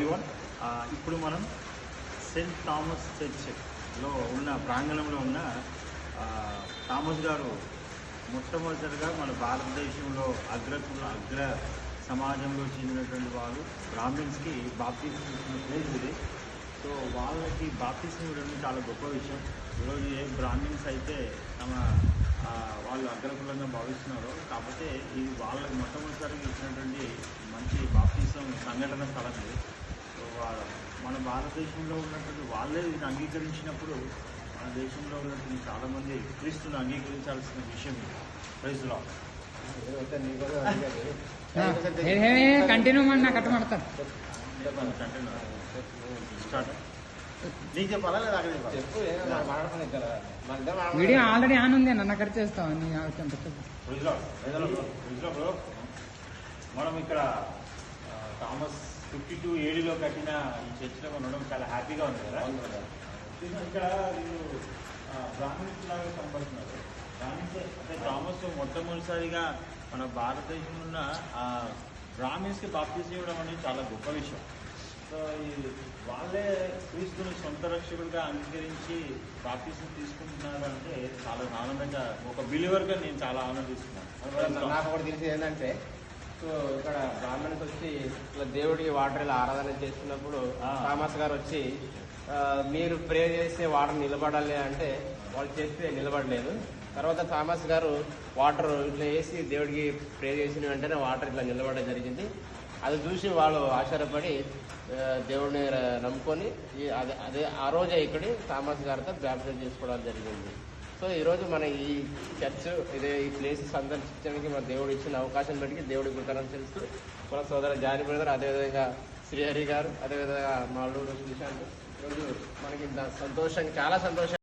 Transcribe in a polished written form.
Everyone. ఇప్పుడు మనం Saint Thomas చర్చ్లో ఉన్న ప్రాంగణంలో ఉన్న థామస్ గారు మొట్టమొదటిగా మన భారతదేశంలో అగ్ర సమాజంలో చెందినటువంటి వాళ్ళు బ్రాహ్మిన్స్కి బాప్టిజం ఇచ్చిన ప్లేస్ ఇది. సో వాళ్ళకి బాప్టిజం ఇవ్వడం చాలా గొప్ప విషయం. ఈరోజు ఏ బ్రాహ్మిన్స్ అయితే తమ వాళ్ళు అగ్రకులంగా భావిస్తున్నారో, కాకపోతే ఇది వాళ్ళకి మొట్టమొదటిసారిగా ఇచ్చినటువంటి మంచి బాప్టిజం సంఘటన స్థలం ఇది. సో మన భారతదేశంలో ఉన్నటువంటి వాళ్ళే ఇది అంగీకరించినప్పుడు మన దేశంలో ఉన్నటువంటి చాలామంది క్రీస్తుని అంగీకరించాల్సిన విషయం ఇది. Praise lord. కంటిన్యూ ಮಾಡಿ ನಾ ಕಟ್ ಮಾಡ್ತಾರೆ స్టార్ట్. నీకు చెప్పాలా లేదా అక్కడ వీడియో ఆల్రెడీ ఆన్ ఉంది అన్న కట్ చేస్తావు మనం ఇక్కడ థామస్ 52 AD కట్టిన ఈ చర్చిలో ఉండడం చాలా హ్యాపీగా ఉంది కదా. ఇక్కడ వీళ్ళు బ్రాహ్మిన్స్ లాగా కనబడుతున్నారు. బ్రాహ్మిన్స్ అంటే థామస్ మొట్టమొదటిసారిగా మన భారతదేశంలో ఉన్న బ్రాహ్మిన్స్కి బాప్టిజం ఇవ్వడం అనేది చాలా గొప్ప విషయం. సో వాళ్ళే క్రీస్తుని సొంత రక్షకుడిగా అంగీకరించి బాప్టిజం తీసుకుంటున్నారు అంటే చాలా ఆనందంగా, ఒక బిలీవర్గా నేను చాలా ఆనందిస్తున్నాను. నాకు ఒకటి తెలిసి ఏంటంటే, సో ఇక్కడ బ్రాహ్మణ్కి వచ్చి ఇట్లా దేవుడికి వాటర్ ఇలా ఆరాధన చేస్తున్నప్పుడు థామస్ గారు వచ్చి మీరు ప్రే చేస్తే వాటర్ నిలబడాలి అంటే వాళ్ళు చేస్తే నిలబడలేదు. తర్వాత థామస్ గారు వాటర్ ఇట్లా వేసి దేవుడికి ప్రే చేసిన వెంటనే వాటర్ ఇట్లా నిలబడడం జరిగింది. అది చూసి వాళ్ళు ఆశ్చర్యపడి దేవుడిని నమ్ముకొని అదే ఆ రోజే ఇక్కడి థామస్ గారితో బ్యాప్టిజం చేసుకోవడం జరిగింది. సో ఈరోజు మన ఈ చర్చ్ ఈ ప్లేస్ సందర్శించడానికి మన దేవుడు ఇచ్చిన అవకాశం బట్టి దేవుడి కృతజ్ఞతలు తెలుస్తూ మన సోదర జాని బ్రదర్, అదేవిధంగా శ్రీహరి గారు, అదేవిధంగా మా అల్లుడు శ్రీశాంత్ ఈరోజు మనకి సంతోషం, చాలా సంతోషం.